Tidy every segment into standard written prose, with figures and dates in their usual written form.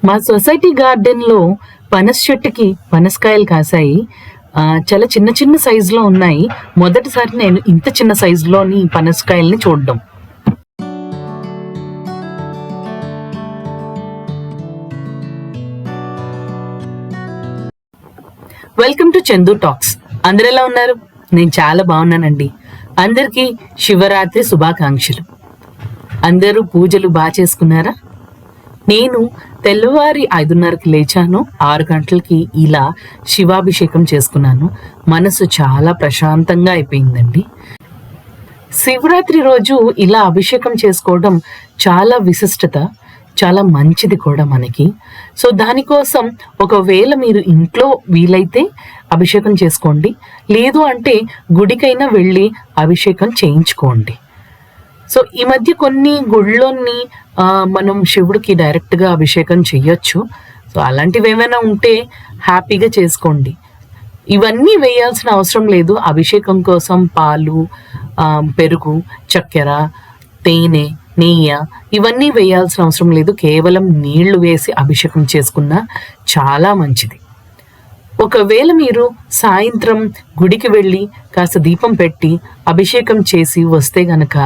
మా సొసైటీ గార్డెన్లో పనస చెట్టుకి పనసకాయలు కాసాయి. చాలా చిన్న చిన్న సైజులో ఉన్నాయి. మొదటిసారి నేను ఇంత చిన్న సైజులోని పనసకాయల్ని చూడడం. Welcome to Chandu talks. అందరు ఎలా ఉన్నారు? నేను చాలా బాగున్నానండి. అందరికీ శివరాత్రి శుభాకాంక్షలు. అందరూ పూజలు బాగా చేసుకున్నారా? నేను తెల్లవారి 5:30కి లేచాను. 6 గంటలకి ఇలా శివాభిషేకం చేసుకున్నాను. మనసు చాలా ప్రశాంతంగా అయిపోయిందండి. శివరాత్రి రోజు ఇలా అభిషేకం చేసుకోవడం చాలా విశిష్టత, చాలా మంచిది కూడా మనకి. సో దానికోసం ఒకవేళ మీరు ఇంట్లో వీలైతే అభిషేకం చేసుకోండి, లేదు అంటే గుడికైనా వెళ్ళి అభిషేకం చేయించుకోండి. సో ఈ మధ్య కొన్ని గుళ్ళోని మనం శివుడికి డైరెక్ట్గా అభిషేకం చెయ్యొచ్చు. సో అలాంటివి ఏమైనా ఉంటే హ్యాపీగా చేసుకోండి. ఇవన్నీ వేయాల్సిన అవసరం లేదు. అభిషేకం కోసం పాలు, పెరుగు, చక్కెర, తేనె, నెయ్యి ఇవన్నీ వేయాల్సిన అవసరం లేదు. కేవలం నీళ్లు వేసి అభిషేకం చేసుకున్నా చాలా మంచిది. ఒకవేళ మీరు సాయంత్రం గుడికి వెళ్ళి కాస్త దీపం పెట్టి అభిషేకం చేసి వస్తే గనక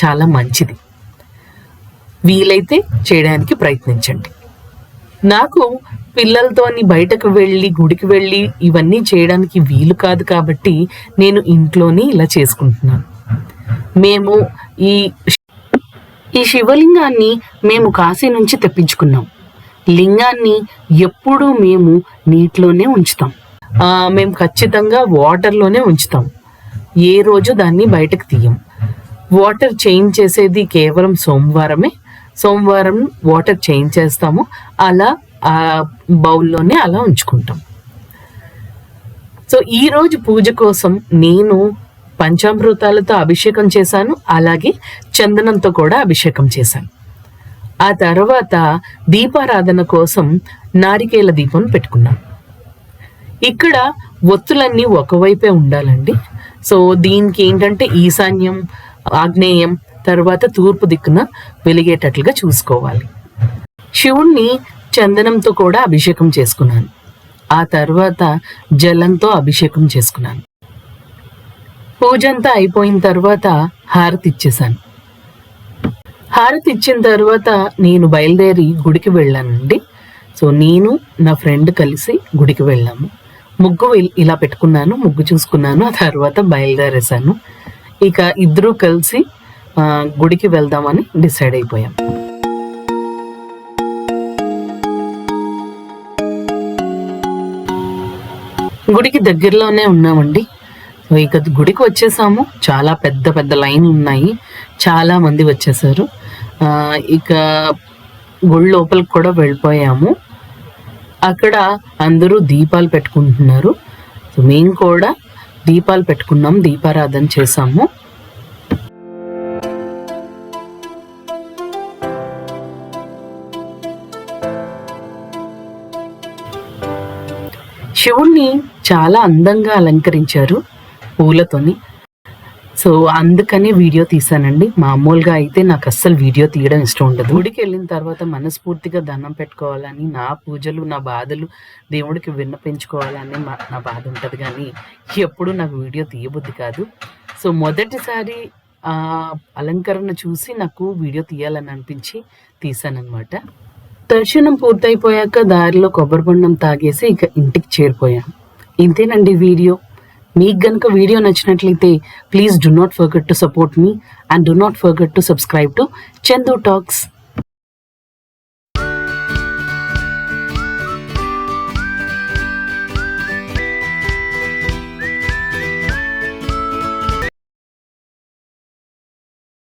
చాలా మంచిది. వీలైతే చేయడానికి ప్రయత్నించండి. నాకు పిల్లలతోని బయటకు వెళ్ళి గుడికి వెళ్ళి ఇవన్నీ చేయడానికి వీలు కాదు కాబట్టి నేను ఇంట్లోనే ఇలా చేసుకుంటున్నాను. మేము ఈ శివలింగాన్ని మేము కాశీ నుంచి తెప్పించుకున్నాం. లింగాన్ని ఎప్పుడూ మేము నీటిలోనే ఉంచుతాం. మేము ఖచ్చితంగా వాటర్లోనే ఉంచుతాం. ఏ రోజు దాన్ని బయటకు తీయం. వాటర్ చేంజ్ చేసేది కేవలం సోమవారం వాటర్ చేంజ్ చేస్తాము. అలా ఆ బౌల్లోనే అలా ఉంచుకుంటాం. సో ఈరోజు పూజ కోసం నేను పంచామృతాలతో అభిషేకం చేశాను, అలాగే చందనంతో కూడా అభిషేకం చేశాను. ఆ తర్వాత దీపారాధన కోసం నారికేల దీపం పెట్టుకున్నాం. ఇక్కడ ఒత్తులన్నీ ఒకవైపే ఉండాలండి. సో దీనికి ఏంటంటే ఈశాన్యం, ఆగ్నేయం, తర్వాత తూర్పు దిక్కున వెలిగేటట్లుగా చూసుకోవాలి. శివుణ్ణి చందనంతో కూడా అభిషేకం చేసుకున్నాను. ఆ తర్వాత జలంతో అభిషేకం చేసుకున్నాను. పూజ అంతా అయిపోయిన తర్వాత హారతి ఇచ్చేసాను. హారతి ఇచ్చిన తర్వాత నేను బయలుదేరి గుడికి వెళ్ళానండి. సో నేను నా ఫ్రెండ్ కలిసి గుడికి వెళ్ళాము. ముగ్గు ఇలా పెట్టుకున్నాను, ముగ్గు చూసుకున్నాను, ఆ తర్వాత బయలుదేరేసాను. ఇక ఇద్దరూ కలిసి గుడికి వెళ్దామని డిసైడ్ అయిపోయాం. గుడికి దగ్గరలోనే ఉన్నామండి. ఇక గుడికి వచ్చేసాము. చాలా పెద్ద పెద్ద లైన్లు ఉన్నాయి, చాలా మంది వచ్చేసారు. ఇక గుడి లోపలికి కూడా వెళ్ళిపోయాము. అక్కడ అందరూ దీపాలు పెట్టుకుంటున్నారు. సో మేము కూడా దీపాలు పెట్టుకున్నాం, దీపారాధన చేసాము. శివుణ్ణి చాలా అందంగా అలంకరించారు పూలతోని. సో అందుకని వీడియో తీసానండి. మామూలుగా అయితే నాకు అస్సలు వీడియో తీయడం ఇష్టం ఉండదు. గుడికి వెళ్ళిన తర్వాత మనస్ఫూర్తిగా దండం పెట్టుకోవాలని, నా పూజలు, నా బాధలు దేవుడికి విన్నపించుకోవాలని నా బాధ ఉంటుంది, కానీ ఎప్పుడు నాకు వీడియో తీయబుద్ధి కాదు. సో మొదటిసారి అలంకరణ చూసి నాకు వీడియో తీయాలని అనిపించి తీసానమాట. దర్శనం పూర్తయిపోయాక దారిలో కొబ్బరి బొండం తాగేసి ఇక ఇంటికి చేరిపోయాను. ఇంతేనండి వీడియో. మీకు గనుక వీడియో నచ్చినట్లయితే please do not forget to support me and do not forget to subscribe to Chandu Talks.